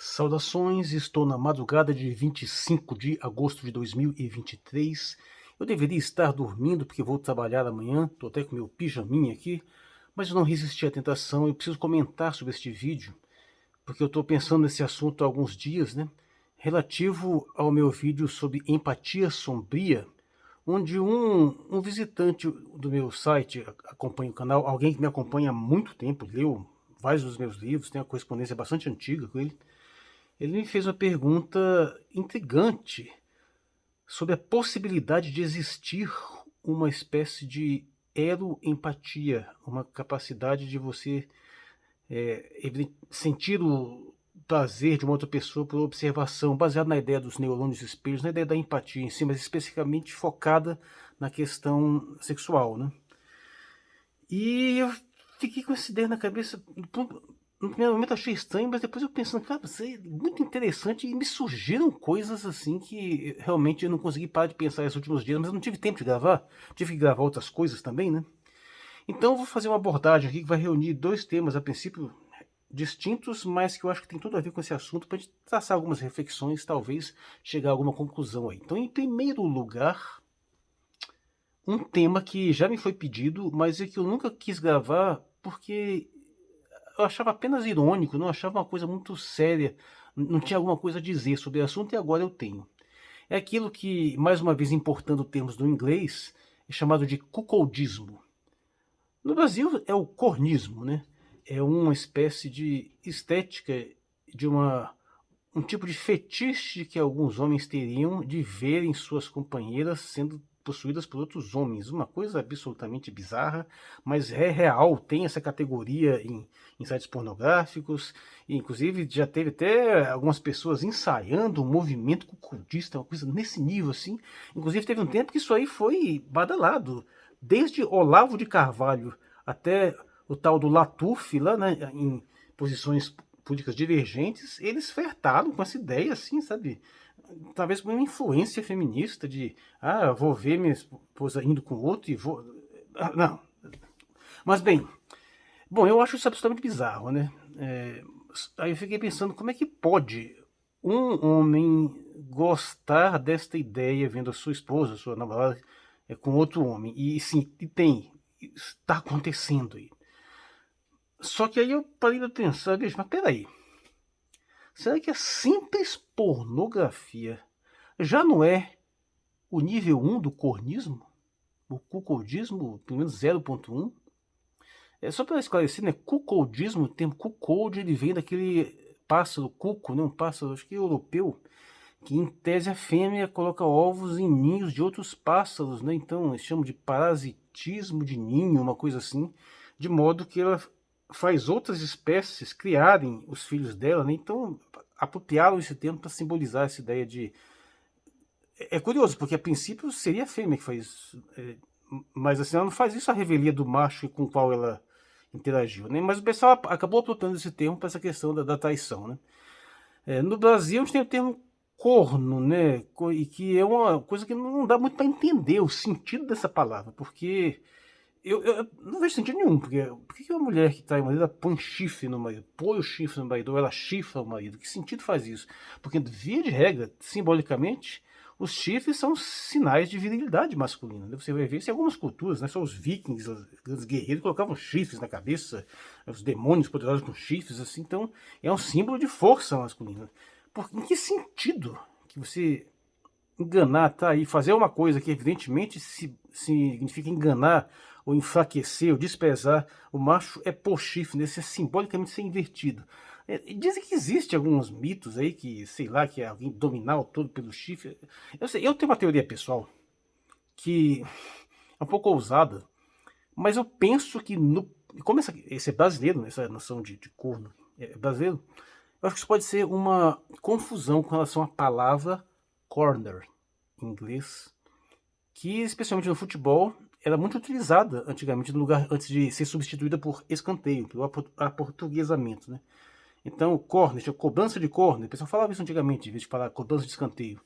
Saudações, estou na madrugada de 25 de agosto de 2023. Eu deveria estar dormindo porque vou trabalhar amanhã, estou até com meu pijaminha aqui, mas eu não resisti à tentação. Eu preciso comentar sobre este vídeo, porque eu estou pensando nesse assunto há alguns dias, né? Relativo ao meu vídeo sobre empatia sombria, onde um visitante do meu site acompanha o canal, alguém que me acompanha há muito tempo, leu vários dos meus livros, tem uma correspondência bastante antiga com ele. Ele me fez uma pergunta intrigante sobre a possibilidade de existir uma espécie de ero-empatia, uma capacidade de você sentir o prazer de uma outra pessoa por observação, baseado na ideia dos neurônios espelhos, na ideia da empatia em si, mas especificamente focada na questão sexual, né? E eu fiquei com essa ideia na cabeça. No primeiro momento achei estranho, mas depois eu pensando, cara, isso é muito interessante e me surgiram coisas assim que realmente eu não consegui parar de pensar esses últimos dias, mas eu não tive tempo de gravar, tive que gravar outras coisas também, né? Então eu vou fazer uma abordagem aqui que vai reunir dois temas, a princípio distintos, mas que eu acho que tem tudo a ver com esse assunto, para a gente traçar algumas reflexões, talvez chegar a alguma conclusão aí. Então, em primeiro lugar, um tema que já me foi pedido, mas é que eu nunca quis gravar porque eu achava apenas irônico, não achava uma coisa muito séria, não tinha alguma coisa a dizer sobre o assunto e agora eu tenho. É aquilo que, mais uma vez importando termos do inglês, é chamado de cuckoldismo. No Brasil é o cornismo, né? É uma espécie de estética, de um tipo de fetiche que alguns homens teriam de verem suas companheiras sendo possuídas por outros homens. Uma coisa absolutamente bizarra, mas é real, tem essa categoria em sites pornográficos, e inclusive já teve até algumas pessoas ensaiando um movimento cuckoldista, uma coisa nesse nível assim. Inclusive teve um tempo que isso aí foi badalado, desde Olavo de Carvalho até o tal do Latuf, lá, né, em posições políticas divergentes, eles flertaram com essa ideia, assim, sabe? Talvez com uma influência feminista de, vou ver minha esposa indo com outro e vou... não. Mas, bem, bom, eu acho isso absolutamente bizarro, né? Aí eu fiquei pensando, como é que pode um homem gostar desta ideia vendo a sua esposa, a sua namorada, com outro homem? E sim, está acontecendo aí. Só que aí eu parei para pensar, veja, mas peraí, será que a simples pornografia já não é o nível 1 do cornismo? O cuckoldismo, pelo menos 0.1? É só para esclarecer, né? Cuckoldismo, o termo cuckold, ele vem daquele pássaro cuco, né? Um pássaro, acho que europeu, que em tese a fêmea coloca ovos em ninhos de outros pássaros, né? Então eles chamam de parasitismo de ninho, uma coisa assim, de modo que ela faz outras espécies criarem os filhos dela, né? Então apropriaram esse termo para simbolizar essa ideia de... É curioso, porque a princípio seria a fêmea que faz... mas assim, ela não faz isso à revelia do macho com o qual ela interagiu, né? Mas o pessoal acabou apropriando esse termo para essa questão da traição, né? No Brasil a gente tem o termo corno, né? E que é uma coisa que não dá muito para entender o sentido dessa palavra, porque eu não vejo sentido nenhum, porque por que uma mulher que trai o marido, ela põe chifre no marido, põe o chifre no marido, ou ela chifra o marido? Que sentido faz isso? Porque, via de regra, simbolicamente, os chifres são sinais de virilidade masculina, né? Você vai ver isso em algumas culturas, né? Só os vikings, os grandes guerreiros, colocavam chifres na cabeça, os demônios poderosos com chifres, assim, então é um símbolo de força masculina. Em que sentido que você enganar, tá aí, fazer uma coisa que evidentemente significa enganar ou enfraquecer ou desprezar o macho é pôr chifre, né? Isso é simbolicamente ser invertido. Dizem que existe alguns mitos aí que, sei lá, que é alguém dominar o todo pelo chifre. Eu tenho uma teoria pessoal que é um pouco ousada, mas eu penso que como esse é brasileiro, essa noção de corno é brasileiro, eu acho que isso pode ser uma confusão com relação à palavra corner em inglês, que especialmente no futebol era muito utilizada antigamente no lugar antes de ser substituída por escanteio, pelo aportuguesamento, né? Então, corner, cobrança de corner, o pessoal falava isso antigamente, em vez de falar cobrança de escanteio.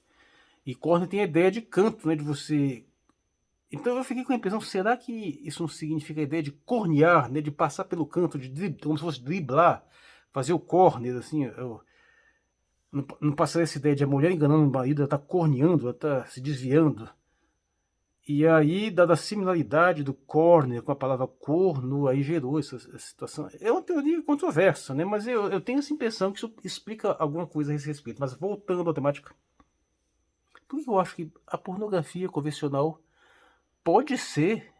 E corner tem a ideia de canto, né, de você... Então eu fiquei com a impressão, será que isso não significa a ideia de cornear, né, de passar pelo canto, como se fosse driblar, fazer o corner, assim, não passar essa ideia de a mulher enganando o marido, ela tá corneando, ela tá se desviando. E aí, dada a similaridade do corner com a palavra corno, aí gerou essa situação. É uma teoria controversa, né? Mas eu tenho essa impressão que isso explica alguma coisa a esse respeito. Mas voltando à temática, por que eu acho que a pornografia convencional pode ser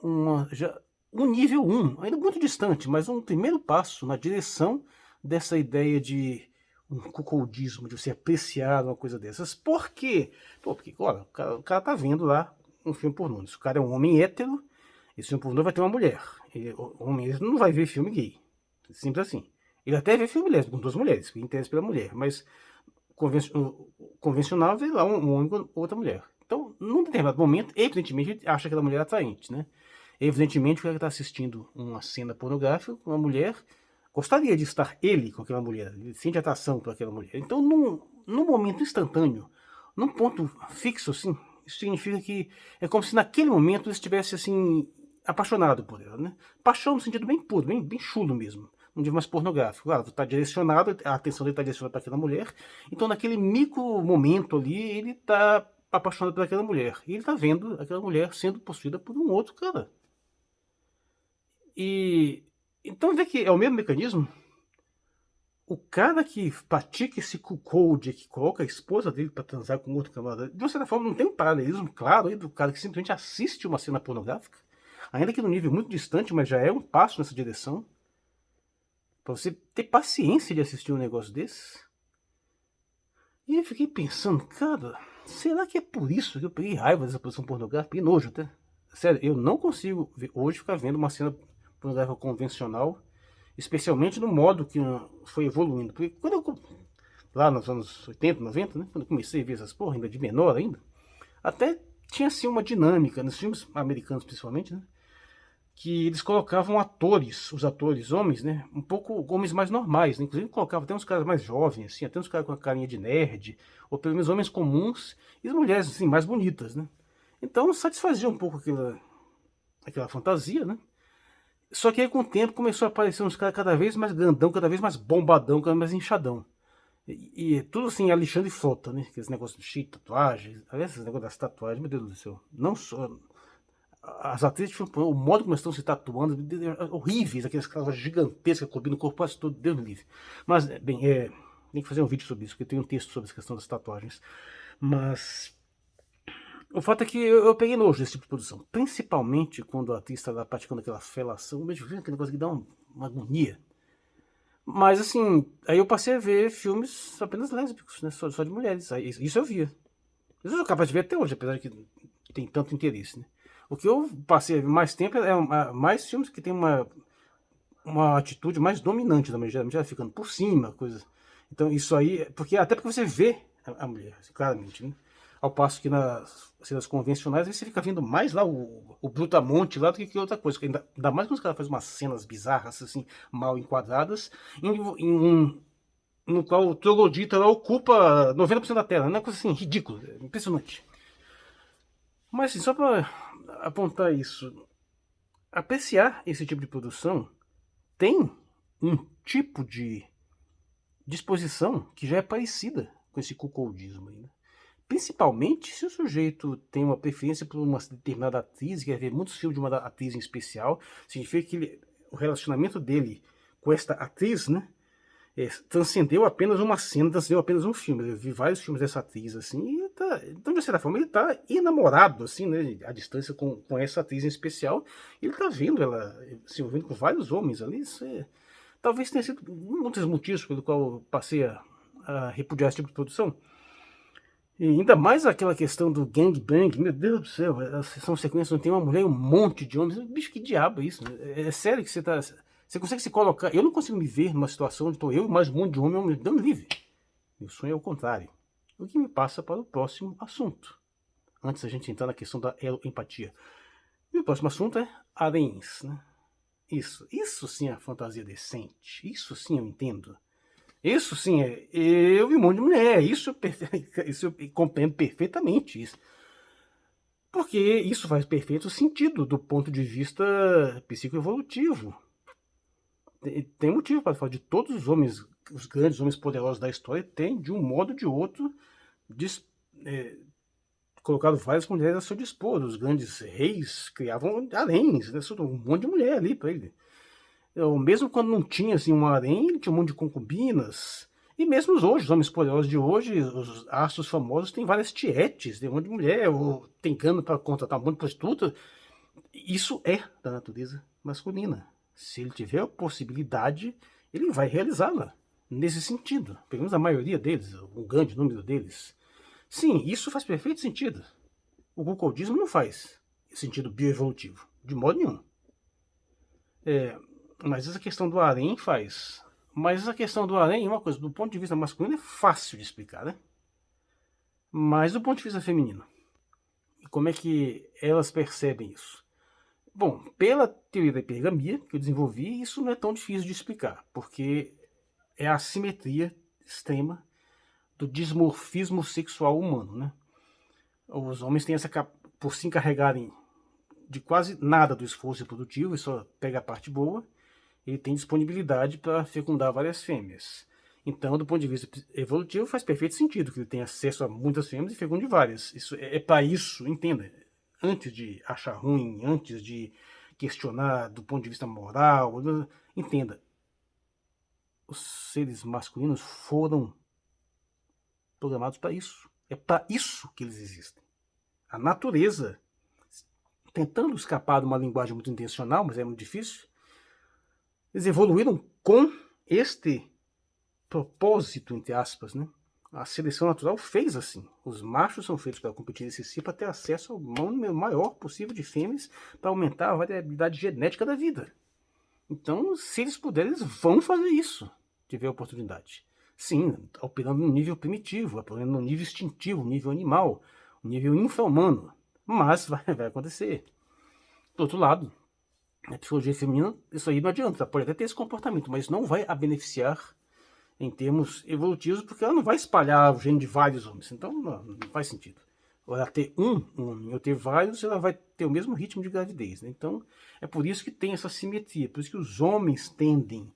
um nível 1, ainda muito distante, mas um primeiro passo na direção dessa ideia de um cuckoldismo, de você apreciar uma coisa dessas. Por quê? Pô, porque, olha, o cara tá vendo lá um filme pornô. Se o cara é um homem hétero, esse filme pornô vai ter uma mulher. O homem ele não vai ver filme gay. Simples assim. Ele até vê filme lésbico com duas mulheres, que interessa pela mulher, mas convencional vê lá um homem com outra mulher. Então, num determinado momento, evidentemente, ele acha aquela mulher atraente, né? Evidentemente, o cara está assistindo uma cena pornográfica com uma mulher, gostaria de estar ele com aquela mulher, ele sente atração por aquela mulher. Então, num momento instantâneo, num ponto fixo, assim, isso significa que é como se naquele momento ele estivesse, assim, apaixonado por ela, né? Paixão no sentido bem puro, bem chulo mesmo. Não digo mais pornográfico. Claro, está direcionado, a atenção dele está direcionada para aquela mulher. Então, naquele micro momento ali, ele está apaixonado por aquela mulher. E ele está vendo aquela mulher sendo possuída por um outro cara. E então vê que é o mesmo mecanismo. O cara que pratica esse cuckold, que coloca a esposa dele para transar com outro camarada, de uma certa forma não tem um paralelismo claro aí do cara que simplesmente assiste uma cena pornográfica, ainda que no nível muito distante, mas já é um passo nessa direção. Para você ter paciência de assistir um negócio desse. E eu fiquei pensando, cara, será que é por isso que eu peguei raiva dessa posição pornográfica? Peguei nojo até. Sério, eu não consigo hoje ficar vendo uma cena pornográfica convencional, especialmente no modo que foi evoluindo. Porque quando eu, lá nos anos 80, 90, né, quando eu comecei a ver essas porra, ainda de menor ainda, até tinha assim uma dinâmica, nos filmes americanos principalmente, né, que eles colocavam os atores homens, né, um pouco homens mais normais, né, inclusive colocavam até uns caras mais jovens, assim, até uns caras com a carinha de nerd, ou pelo menos homens comuns, e as mulheres, assim, mais bonitas, né. Então satisfazia um pouco aquela fantasia, né. Só que aí com o tempo começou a aparecer uns caras cada vez mais grandão, cada vez mais bombadão, cada vez mais inchadão. E tudo assim, Alexandre Frota, né? Aqueles negócios de cheio de tatuagem. Aliás, esses negócios das tatuagens, meu Deus do céu. Não só. As atrizes, o modo como estão se tatuando, horríveis, aqueles caras gigantescas cobrindo o corpo quase todo, Deus me livre. Mas, bem, tem que fazer um vídeo sobre isso, porque tem um texto sobre essa questão das tatuagens. Mas o fato é que eu peguei nojo desse tipo de produção. Principalmente quando a atriz está lá praticando aquela felação. Mas vendo aquele negócio que dá uma agonia. Mas assim, aí eu passei a ver filmes apenas lésbicos, né? Só de mulheres. Aí, isso eu via. Isso eu sou capaz de ver até hoje, apesar de que tem tanto interesse, né? O que eu passei a ver mais tempo é mais filmes que tem uma atitude mais dominante da mulher, geralmente ela ficando por cima, coisa. Então isso aí, até porque você vê a mulher, assim, claramente, né? Ao passo que nas cenas convencionais você fica vendo mais lá o brutamonte lá do que outra coisa. Ainda mais quando os caras fazem umas cenas bizarras, assim, mal enquadradas, no qual o troglodita lá ocupa 90% da tela. É uma coisa assim, ridícula, impressionante. Mas assim, só para apontar isso, apreciar esse tipo de produção tem um tipo de disposição que já é parecida com esse cuckoldismo ainda. Principalmente se o sujeito tem uma preferência por uma determinada atriz, quer ver muitos filmes de uma atriz em especial, significa que o relacionamento dele com esta atriz, né, transcendeu apenas uma cena, transcendeu apenas um filme. Eu vi vários filmes dessa atriz, assim, e então, de certa forma, ele tá enamorado, assim, né, à distância com essa atriz em especial. Ele tá vendo ela se envolvendo com vários homens ali. Talvez tenha sido um dos motivos pelo qual eu passei a repudiar esse tipo de produção. E ainda mais aquela questão do gangbang, meu Deus do céu, são sequências onde tem uma mulher e um monte de homens. Bicho, que diabo é isso? É sério que você tá. Você consegue se colocar. Eu não consigo me ver numa situação onde estou eu e mais um monte de homem dando livre. Meu sonho é o contrário. O que me passa para o próximo assunto. Antes da gente entrar na questão da empatia. E o próximo assunto é haréns, né? Isso sim é fantasia decente. Isso sim eu entendo. Isso sim é eu e um monte de mulher. Isso eu compreendo perfeitamente isso. Porque isso faz perfeito sentido do ponto de vista psicoevolutivo. Tem motivo para falar de todos os homens os grandes homens poderosos da história têm, de um modo ou de outro, colocado várias mulheres a seu dispor. Os grandes reis criavam haréns, né? Um monte de mulher ali para ele. Mesmo quando não tinha assim, um harém, ele tinha um monte de concubinas. E mesmo hoje, os homens poderosos de hoje, os astros famosos, têm várias tietes, tem um monte de mulher, ou tem cano para contratar um monte de prostituta. Isso é da natureza masculina. Se ele tiver a possibilidade, ele vai realizá-la. Nesse sentido. Pelo menos a maioria deles, um grande número deles. Sim, isso faz perfeito sentido. O cuckoldismo não faz sentido bioevolutivo, de modo nenhum. Mas essa questão do harém faz. Mas essa questão do harém, uma coisa, do ponto de vista masculino é fácil de explicar, né? Mas do ponto de vista feminino, como é que elas percebem isso? Bom, pela teoria da hipergamia que eu desenvolvi, isso não é tão difícil de explicar, porque é a assimetria extrema do dimorfismo sexual humano, né? Os homens têm essa por se encarregarem de quase nada do esforço reprodutivo e só pega a parte boa, ele tem disponibilidade para fecundar várias fêmeas. Então, do ponto de vista evolutivo, faz perfeito sentido que ele tenha acesso a muitas fêmeas e fecunde várias. Isso para isso, entenda, antes de achar ruim, antes de questionar do ponto de vista moral, entenda, os seres masculinos foram programados para isso. É para isso que eles existem. A natureza, tentando escapar de uma linguagem muito intencional, mas é muito difícil, eles evoluíram com este propósito, entre aspas, né? A seleção natural fez assim. Os machos são feitos para competir nesse si, para ter acesso ao número maior possível de fêmeas, para aumentar a variabilidade genética da vida. Então, se eles puderem, eles vão fazer isso, se tiver oportunidade. Sim, operando no nível primitivo, operando no nível instintivo, nível animal, nível infra-humano. Mas vai acontecer. Do outro lado, a psicologia feminina, isso aí não adianta. Ela pode até ter esse comportamento, mas não vai a beneficiar em termos evolutivos, porque ela não vai espalhar o gene de vários homens. Então, não faz sentido. Ou ela ter um homem ou ter vários, ela vai ter o mesmo ritmo de gravidez. Né? Então, é por isso que tem essa simetria. Por isso que os homens tendem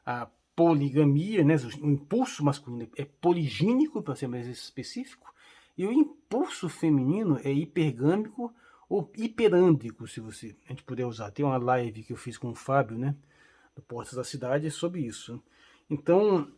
a poligamia, né? O impulso masculino é poligínico, para ser mais específico, e o impulso feminino é hipergâmico ou hiperâmbico, se a gente puder usar. Tem uma live que eu fiz com o Fábio, né, do Portas da Cidade, sobre isso. Então,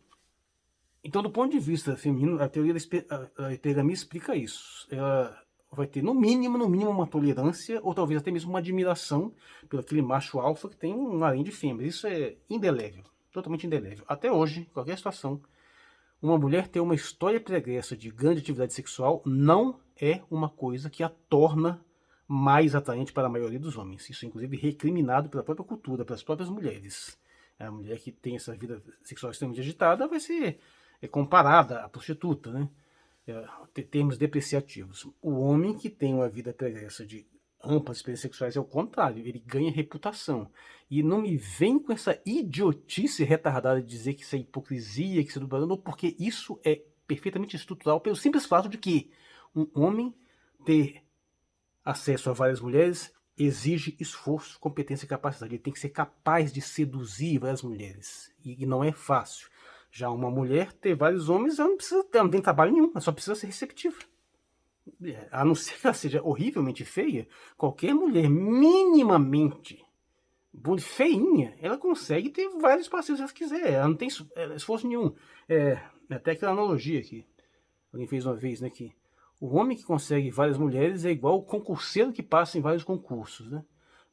do ponto de vista feminino, a teoria da hipergamia explica isso. Ela vai ter, no mínimo, uma tolerância, ou talvez até mesmo uma admiração pelo aquele macho alfa que tem um harém de fêmeas. Isso é indelével, totalmente indelével. Até hoje, em qualquer situação, uma mulher ter uma história pregressa de grande atividade sexual não é uma coisa que a torna mais atraente para a maioria dos homens. Isso é, inclusive, recriminado pela própria cultura, pelas próprias mulheres. A mulher que tem essa vida sexual extremamente agitada vai ser comparada à prostituta, né? Termos depreciativos. O homem que tem uma vida pregressa de amplas experiências sexuais é o contrário, ele ganha reputação. E não me vem com essa idiotice retardada de dizer que isso é hipocrisia, que isso é dublador, porque isso é perfeitamente estrutural, pelo simples fato de que um homem ter acesso a várias mulheres exige esforço, competência e capacidade. Ele tem que ser capaz de seduzir várias mulheres. E não é fácil. Já uma mulher ter vários homens, ela não tem trabalho nenhum, ela só precisa ser receptiva. A não ser que ela seja horrivelmente feia, qualquer mulher minimamente feinha, ela consegue ter vários parceiros se ela quiser. Ela não tem esforço nenhum. Até aquela analogia que alguém fez uma vez, né? Que o homem que consegue várias mulheres é igual o concurseiro que passa em vários concursos, né?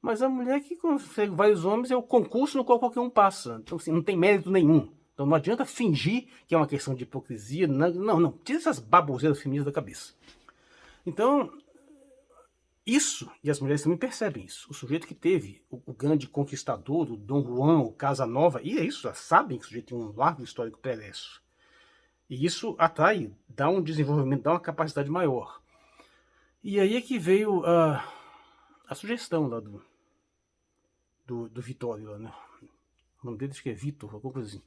Mas a mulher que consegue vários homens é o concurso no qual qualquer um passa. Então, assim, não tem mérito nenhum. Então não adianta fingir que é uma questão de hipocrisia. Não. Tira essas baboseiras femininas da cabeça. Então, isso, e as mulheres também percebem isso. O sujeito que teve o grande conquistador, o Dom Juan, o Casanova, e é isso, elas sabem que o sujeito tem um largo histórico pregresso. E isso atrai, dá um desenvolvimento, dá uma capacidade maior. E aí é que veio a sugestão lá do Vitório, lá, né? O nome dele acho que é Vitor, alguma coisa assim.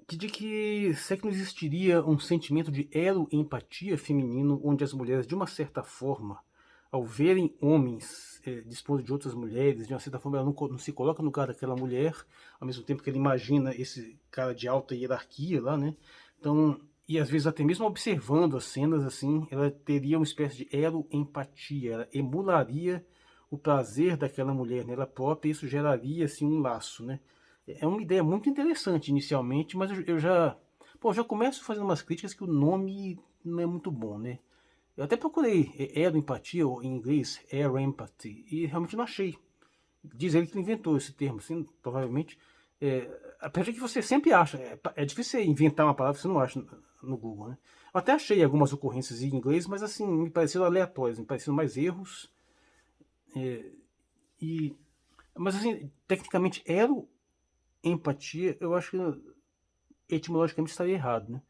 De que será que não existiria um sentimento de elo-empatia feminino onde as mulheres, de uma certa forma, ao verem homens dispondo de outras mulheres, de uma certa forma ela não se coloca no lugar daquela mulher, ao mesmo tempo que ela imagina esse cara de alta hierarquia lá, né? Então, e às vezes até mesmo observando as cenas assim, ela teria uma espécie de empatia, ela emularia o prazer daquela mulher nela própria, e isso geraria assim um laço, né? É uma ideia muito interessante inicialmente, mas eu já começo fazendo umas críticas que o nome não é muito bom, né? Eu até procurei empatia, ou em inglês, air empathy, e realmente não achei. Diz ele que ele inventou esse termo, assim, provavelmente. Apesar de que você sempre acha, é difícil você inventar uma palavra que você não acha no Google, né? Eu até achei algumas ocorrências em inglês, mas assim, me pareceram aleatórias, me pareceram mais erros. E, mas assim, tecnicamente, empatia, eu acho que etimologicamente estaria errado, né?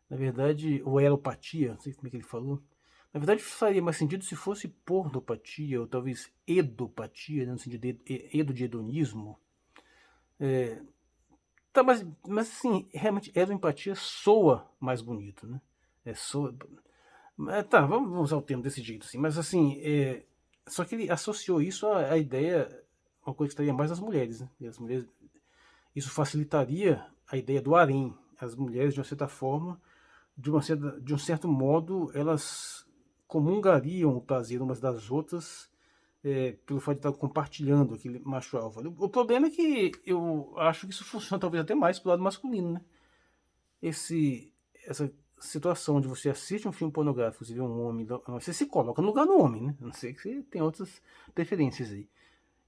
Na verdade, ou eropatia, não sei como é que ele falou. Na verdade, faria mais sentido se fosse pornopatia, ou talvez edopatia, né, no sentido de edo de hedonismo. Tá, mas assim, realmente empatia soa mais bonito, né? Soa. Tá, vamos usar o termo desse jeito, assim. Mas assim, só que ele associou isso à ideia, uma coisa que estaria mais nas mulheres, né? E as mulheres, isso facilitaria a ideia do harém. As mulheres, de uma certa forma, de um certo modo, elas comungariam o prazer umas das outras, pelo fato de estar compartilhando aquele macho alfa. O problema é que eu acho que isso funciona talvez até mais pro lado masculino, né? Essa situação de você assiste um filme pornográfico, você vê um homem, você se coloca no lugar do homem, né? A não sei que você tem outras preferências aí.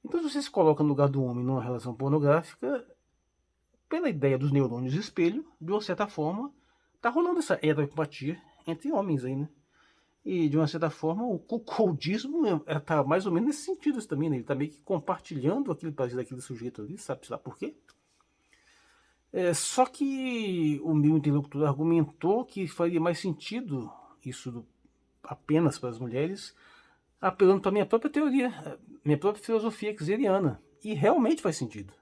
Então, se você se coloca no lugar do homem numa relação pornográfica, pela ideia dos neurônios de espelho, de uma certa forma, tá rolando essa heteropatia entre homens aí, né? E de uma certa forma, o cuckoldismo tá mais ou menos nesse sentido também, né? Ele tá meio que compartilhando aquele prazer daquele sujeito ali, sabe lá por quê? Só que o meu interlocutor argumentou que faria mais sentido isso apenas para as mulheres, apelando para minha própria teoria, minha própria filosofia xeriana. E realmente faz sentido.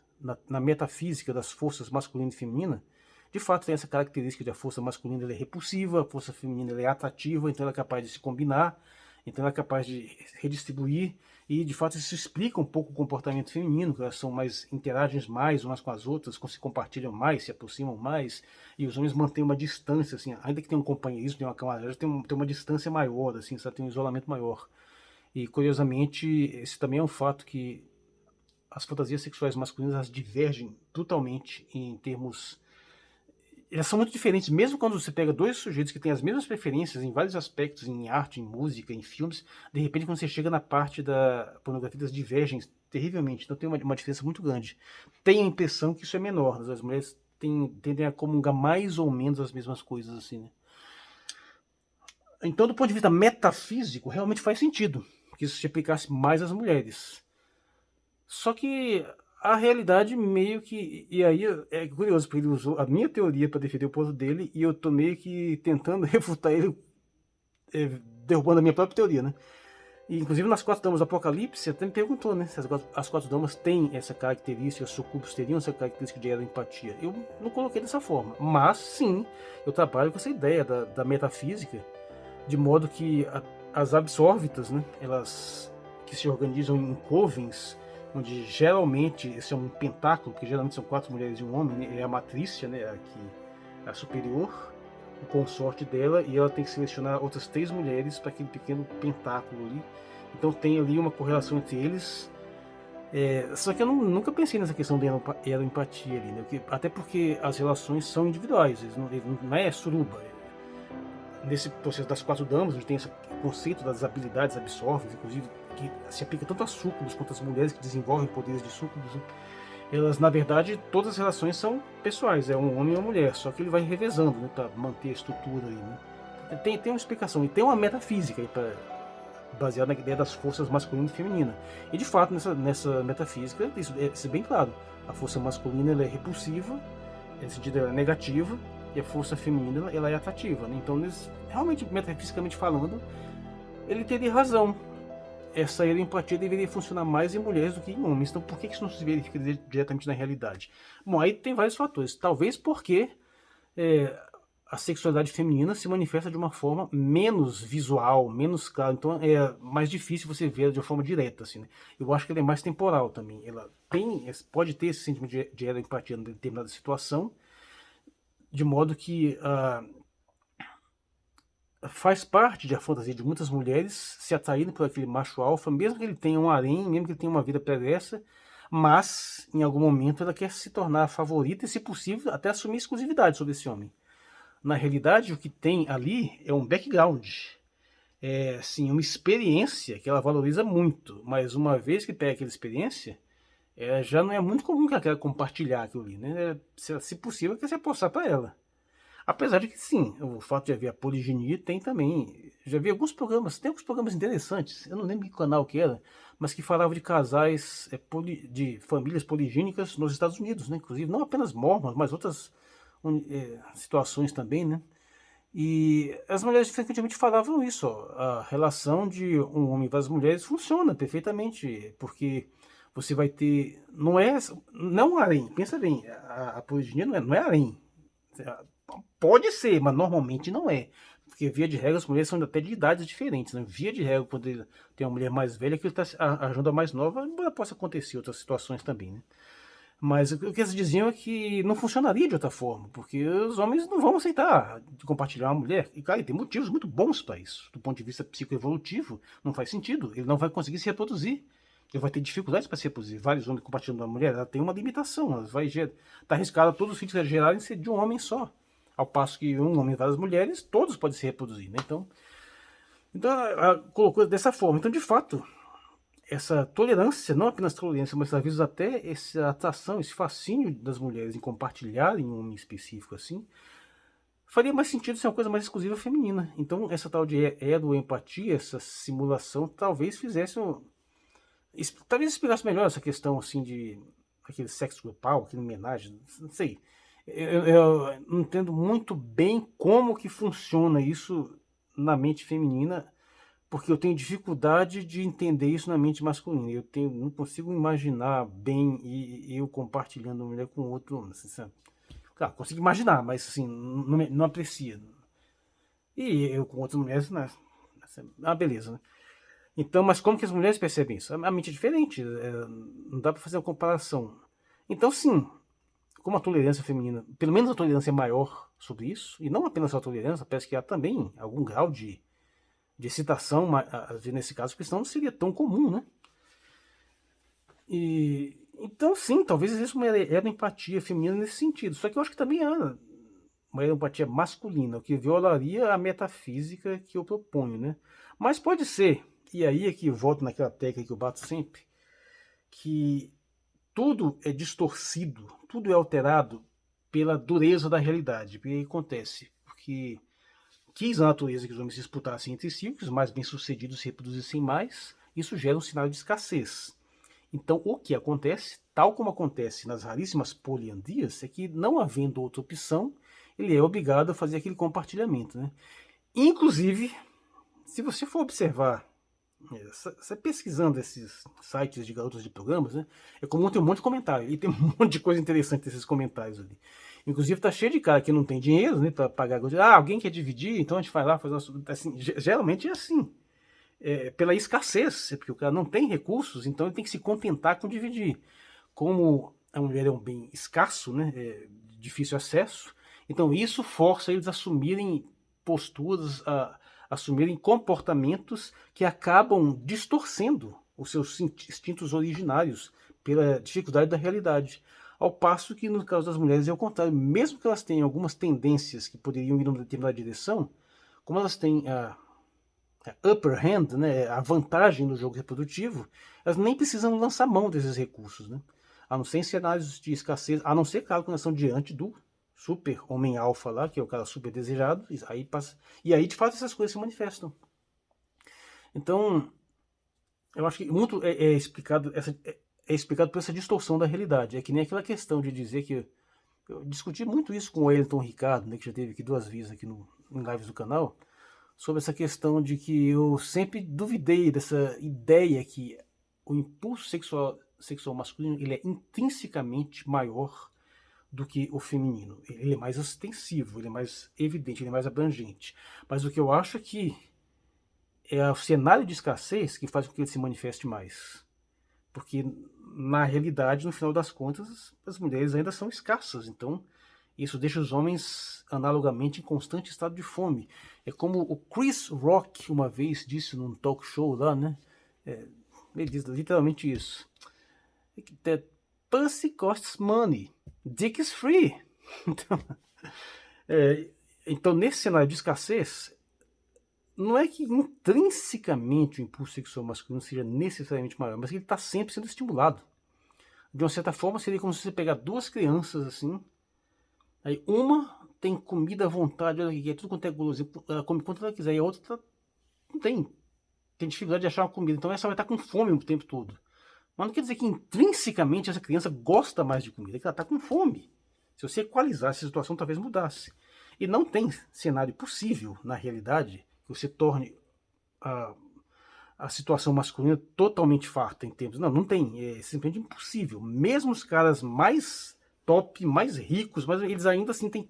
Na metafísica das forças masculina e feminina, de fato tem essa característica de a força masculina ela é repulsiva, a força feminina ela é atrativa, então ela é capaz de se combinar, então ela é capaz de redistribuir, e de fato isso explica um pouco o comportamento feminino, que elas são mais, interagem mais umas com as outras, se compartilham mais, se aproximam mais, e os homens mantêm uma distância, assim, ainda que tenham um companheirismo, tem uma camaradagem, tem uma distância maior, assim, sabe? Tem um isolamento maior. E curiosamente, esse também é um fato que as fantasias sexuais masculinas elas divergem brutalmente em termos. Elas são muito diferentes, mesmo quando você pega dois sujeitos que têm as mesmas preferências em vários aspectos, em arte, em música, em filmes, de repente quando você chega na parte da pornografia, elas divergem terrivelmente, então tem uma diferença muito grande. Tenho a impressão que isso é menor, as mulheres tendem a comungar mais ou menos as mesmas coisas, assim, né? Então, do ponto de vista metafísico, realmente faz sentido que isso se aplicasse mais às mulheres. Só que a realidade meio que. E aí é curioso, porque ele usou a minha teoria para defender o ponto dele e eu tô meio que tentando refutar ele, derrubando a minha própria teoria, né? E, inclusive nas Quatro Damas do Apocalipse, você até me perguntou, né? Se as Quatro Damas têm essa característica, os sucubos teriam essa característica de empatia. Eu não coloquei dessa forma, mas sim, eu trabalho com essa ideia da metafísica, de modo que as absórbitas, né? Elas que se organizam em covens, onde geralmente esse é um pentáculo, porque geralmente são 4 mulheres e um homem, né? É a matrícia, né? A superior, o consorte dela, e ela tem que selecionar outras 3 mulheres para aquele pequeno pentáculo ali. Então tem ali uma correlação entre eles. Só que eu nunca pensei nessa questão de empatia ali, né? Até porque as relações são individuais, não é suruba. Nesse processo das 4 damas, a gente tem esse conceito das habilidades absorves, inclusive, que se aplica tanto a súcubos quanto às mulheres que desenvolvem poderes de súcubos. Né? Elas, na verdade, todas as relações são pessoais, é um homem e uma mulher, só que ele vai revezando, né, para manter a estrutura aí, né? Tem uma explicação, e tem uma metafísica aí baseada na ideia das forças masculina e feminina. E, de fato, nessa metafísica, isso é bem claro. A força masculina ela é repulsiva, nesse sentido ela é negativa, e a força feminina ela é atrativa, né? Então, realmente, metafisicamente falando, ele teria razão. Essa empatia deveria funcionar mais em mulheres do que em homens. Então, por que isso não se verifica diretamente na realidade? Bom, aí tem vários fatores. Talvez porque a sexualidade feminina se manifesta de uma forma menos visual, menos clara. Então é mais difícil você ver de uma forma direta, assim, né? Eu acho que ela é mais temporal também. Ela pode ter esse sentimento de empatia em determinada situação, de modo que faz parte da fantasia de muitas mulheres se atraírem por aquele macho alfa, mesmo que ele tenha um harém, mesmo que ele tenha uma vida pregressa, mas em algum momento ela quer se tornar a favorita e, se possível, até assumir exclusividade sobre esse homem. Na realidade, o que tem ali é um background, é sim uma experiência que ela valoriza muito, mas uma vez que pega aquela experiência, já não é muito comum que ela queira compartilhar aquilo ali, né? Se possível, quer se apostar para ela. Apesar de que sim, o fato de haver a poliginia tem também. Já vi alguns programas, tem alguns programas interessantes, eu não lembro que canal que era, mas que falava de casais, de famílias poligínicas nos Estados Unidos, né? Inclusive, não apenas mormons, mas outras situações também, né? E as mulheres frequentemente falavam isso, ó, a relação de um homem e várias mulheres funciona perfeitamente, porque você vai ter, não um harém, pensa bem, a poliginia não é harém. Pode ser, mas normalmente não é. Porque, via de regra, as mulheres são até de idades diferentes, né? Via de regra, quando ele tem uma mulher mais velha, que ele está ajudando a mais nova, embora possa acontecer outras situações também, né? Mas o que eles diziam é que não funcionaria de outra forma, porque os homens não vão aceitar compartilhar uma mulher. E, cara, tem motivos muito bons para isso. Do ponto de vista psicoevolutivo, não faz sentido. Ele não vai conseguir se reproduzir. Ele vai ter dificuldades para se reproduzir. Vários homens compartilhando uma mulher, ela tem uma limitação. Ela vai estar arriscada todos os filhos que gerarem ser de um homem só. Ao passo que um homem e várias mulheres, todos podem se reproduzir, né? Então ela colocou dessa forma. Então, de fato, essa tolerância, não apenas tolerância, mas às vezes até essa atração, esse fascínio das mulheres em compartilharem um homem específico assim, faria mais sentido ser uma coisa mais exclusiva feminina. Então, essa tal de empatia, essa simulação, talvez fizesse talvez explicasse melhor essa questão assim de aquele sexo grupal, aquele homenagem, não sei. Eu não entendo muito bem como que funciona isso na mente feminina, porque eu tenho dificuldade de entender isso na mente masculina. Não consigo imaginar bem eu compartilhando uma mulher com outro homem. Assim, sabe? Claro, consigo imaginar, mas assim, não aprecia. E eu com outras mulheres, né? Beleza, né? Então, mas como que as mulheres percebem isso? A mente é diferente, não dá para fazer uma comparação. Então, sim, como a tolerância feminina, pelo menos a tolerância é maior sobre isso, e não apenas a tolerância, parece que há também algum grau de excitação, nesse caso, porque senão não seria tão comum, né? Então, sim, talvez exista uma empatia feminina nesse sentido. Só que eu acho que também há uma empatia masculina, o que violaria a metafísica que eu proponho, né? Mas pode ser, e aí é que eu volto naquela técnica que eu bato sempre, que tudo é distorcido, tudo é alterado pela dureza da realidade. Porque acontece? Porque quis a natureza que os homens se disputassem entre si, que os mais bem-sucedidos se reproduzissem mais, isso gera um sinal de escassez. Então, o que acontece, tal como acontece nas raríssimas poliandrias, é que, não havendo outra opção, ele é obrigado a fazer aquele compartilhamento, né? Inclusive, se você for observar, você pesquisando esses sites de garotos de programas, né, é comum ter um monte de comentário, e tem um monte de coisa interessante nesses comentários ali. Inclusive, tá cheio de cara que não tem dinheiro, né, para pagar. Alguém quer dividir, então a gente vai lá fazer assim, geralmente é assim. Pela escassez, porque o cara não tem recursos, então ele tem que se contentar com dividir. Como a mulher é um bem escasso, né, de difícil acesso, então isso força eles a assumirem posturas, a assumirem comportamentos que acabam distorcendo os seus instintos originários pela dificuldade da realidade. Ao passo que, no caso das mulheres, é o contrário. Mesmo que elas tenham algumas tendências que poderiam ir numa determinada direção, como elas têm a upper hand, né, a vantagem no jogo reprodutivo, elas nem precisam lançar mão desses recursos, né? A não ser em cenários de escassez, a não ser, claro, quando elas estão diante do super homem alfa lá, que é o cara super desejado, e aí de fato essas coisas se manifestam. Então, eu acho que muito é explicado por essa distorção da realidade. É que nem aquela questão de dizer que eu discuti muito isso com o Wellington Ricardo, né, que já teve aqui 2 vezes aqui em lives do canal, sobre essa questão de que eu sempre duvidei dessa ideia que o impulso sexual masculino ele é intrinsecamente maior do que o feminino. Ele é mais ostensivo, ele é mais evidente, ele é mais abrangente. Mas o que eu acho é que é o cenário de escassez que faz com que ele se manifeste mais. Porque, na realidade, no final das contas, as mulheres ainda são escassas. Então, isso deixa os homens, analogamente, em constante estado de fome. É como o Chris Rock uma vez disse num talk show lá, né? Ele diz literalmente isso. That pussy costs money. Dick is free. Então, então, nesse cenário de escassez, não é que intrinsecamente o impulso sexual masculino seja necessariamente maior, mas que ele está sempre sendo estimulado. De uma certa forma, seria como se você pegar duas crianças assim, aí uma tem comida à vontade, olha aqui, é tudo quanto é guloso, ela come quanto ela quiser, e a outra não tem dificuldade de achar uma comida, então essa vai estar com fome o tempo todo. Mas não quer dizer que intrinsecamente essa criança gosta mais de comida, é que ela está com fome. Se você equalizasse a situação, talvez mudasse. E não tem cenário possível, na realidade, que você torne a situação masculina totalmente farta em termos. Não tem. É simplesmente impossível. Mesmo os caras mais top, mais ricos, mas eles ainda assim têm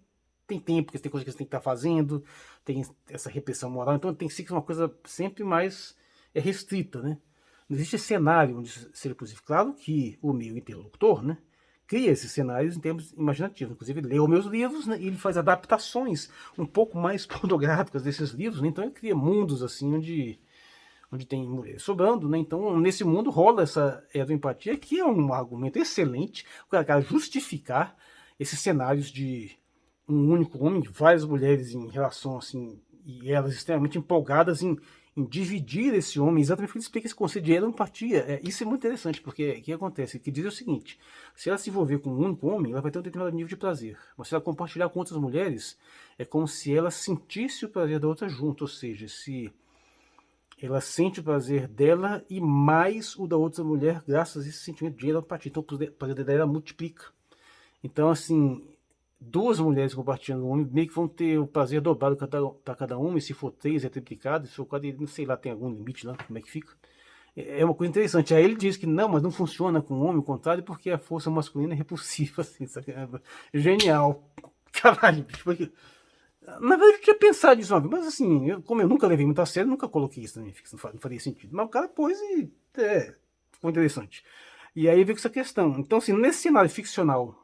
tempo, porque tem coisas que eles têm que estar fazendo, tem essa repressão moral, então tem que ser uma coisa sempre mais restrita, né? Não existe cenário onde seja possível. Claro que o meu interlocutor, né, cria esses cenários em termos imaginativos. Inclusive, ele lê meus livros, né, e ele faz adaptações um pouco mais pornográficas desses livros, né, então ele cria mundos assim onde tem mulheres sobrando, né? Então, nesse mundo rola essa heteroempatia, que é um argumento excelente para justificar esses cenários de um único homem, várias mulheres em relação assim, e elas extremamente empolgadas em dividir esse homem, exatamente porque ele explica esse conceito de heteroempatia. Isso é muito interessante, porque o que acontece? O que diz é o seguinte: se ela se envolver com um único homem, ela vai ter um determinado nível de prazer. Mas se ela compartilhar com outras mulheres, é como se ela sentisse o prazer da outra junto, ou seja, se ela sente o prazer dela e mais o da outra mulher, graças a esse sentimento de empatia. Então o prazer dela multiplica. Então, assim, duas mulheres compartilhando um homem, meio que vão ter o prazer dobrado para cada uma, e se for três é triplicado, se for quatro, não sei lá, tem algum limite lá, como é que fica. É uma coisa interessante. Aí ele diz que não, mas não funciona com o homem, o contrário, porque a força masculina é repulsiva, assim, sabe? Genial. Caralho, bicho. Na verdade, eu tinha pensado nisso uma vez, mas assim, como eu nunca levei muito a sério, nunca coloquei isso na minha ficção, não faria sentido. Mas o cara pôs e ficou interessante. E aí veio com essa questão. Então, assim, nesse cenário ficcional,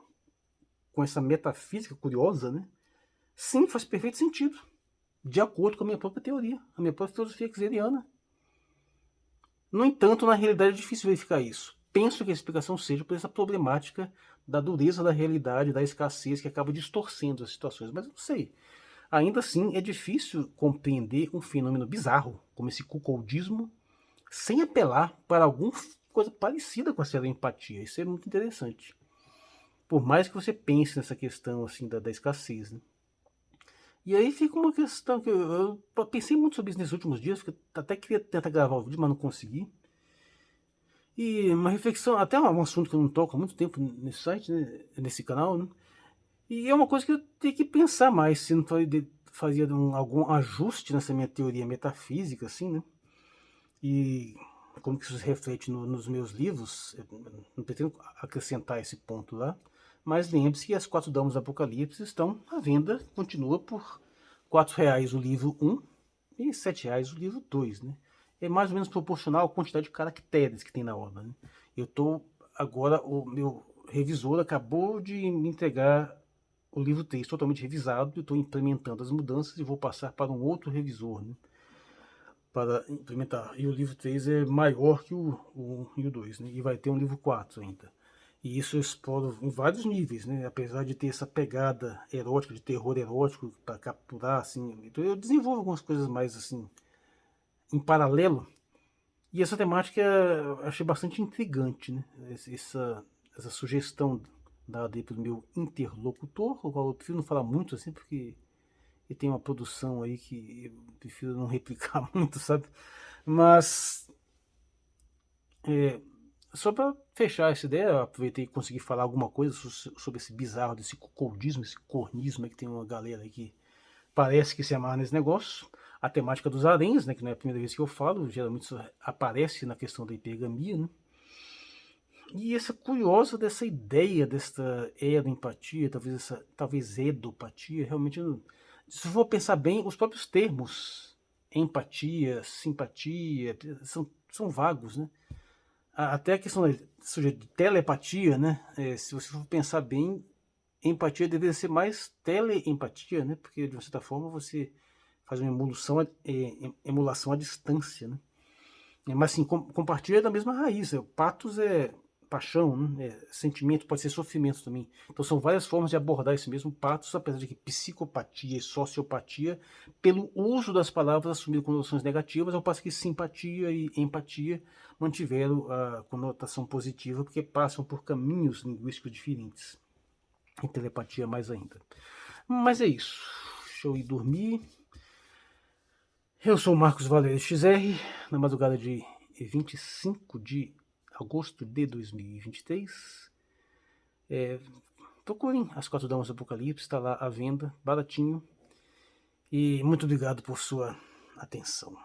com essa metafísica curiosa, né? Sim, faz perfeito sentido. De acordo com a minha própria teoria, a minha própria filosofia xeriana. No entanto, na realidade é difícil verificar isso. Penso que a explicação seja por essa problemática da dureza da realidade, da escassez, que acaba distorcendo as situações. Mas eu não sei. Ainda assim, é difícil compreender um fenômeno bizarro, como esse cuckoldismo, sem apelar para alguma coisa parecida com essa empatia. Isso é muito interessante. Por mais que você pense nessa questão assim da escassez, né? E aí fica uma questão que eu pensei muito sobre isso nesses últimos dias, porque até queria tentar gravar o vídeo, mas não consegui. E uma reflexão, até um assunto que eu não toco há muito tempo nesse site, né, nesse canal, né? E é uma coisa que eu tenho que pensar mais, se não fazia algum ajuste nessa minha teoria metafísica, assim, né? E como que isso se reflete nos meus livros. Eu não pretendo acrescentar esse ponto lá, mas lembre-se que as 4 Damas do Apocalipse estão à venda, continua por R$ 4 o livro 1 e R$ 7 o livro 2, né? É mais ou menos proporcional à quantidade de caracteres que tem na obra, né? Eu estou agora, o meu revisor acabou de me entregar o livro 3 totalmente revisado, eu estou implementando as mudanças e vou passar para um outro revisor, né, para implementar. E o livro 3 é maior que o 1 e o 2, né, e vai ter um livro 4 ainda. E isso eu exploro em vários níveis, né, apesar de ter essa pegada erótica, de terror erótico para capturar, assim, então eu desenvolvo algumas coisas mais assim, em paralelo. E essa temática eu achei bastante intrigante, né, essa sugestão dada aí pelo meu interlocutor, o qual eu prefiro não falar muito assim, porque ele tem uma produção aí que eu prefiro não replicar muito, sabe? Mas, só para fechar essa ideia, eu aproveitei e consegui falar alguma coisa sobre esse bizarro, desse cuckoldismo, esse cornismo, que tem uma galera aí que parece que se amarra nesse negócio. A temática dos haréns, né, que não é a primeira vez que eu falo, geralmente isso aparece na questão da hipergamia, né? E essa curiosa dessa ideia, desta empatia, talvez edopatia, realmente, se for pensar bem, os próprios termos empatia, simpatia, são vagos, né? Até a questão de telepatia, né? Se você for pensar bem, empatia deveria ser mais teleempatia, né? Porque de uma certa forma você faz uma emulação à distância, né? Mas assim, compartilha da mesma raiz. O patos é paixão, né? Sentimento, pode ser sofrimento também. Então são várias formas de abordar esse mesmo patos, apesar de que psicopatia e sociopatia, pelo uso das palavras, assumiram conotações negativas, ao passo que simpatia e empatia mantiveram a conotação positiva, porque passam por caminhos linguísticos diferentes. E telepatia mais ainda. Mas é isso. Deixa eu ir dormir. Eu sou o Marcos Valério XR, na madrugada de 25 de agosto de 2023. Procurem As Quatro Damas do Apocalipse, está lá à venda, baratinho. E muito obrigado por sua atenção.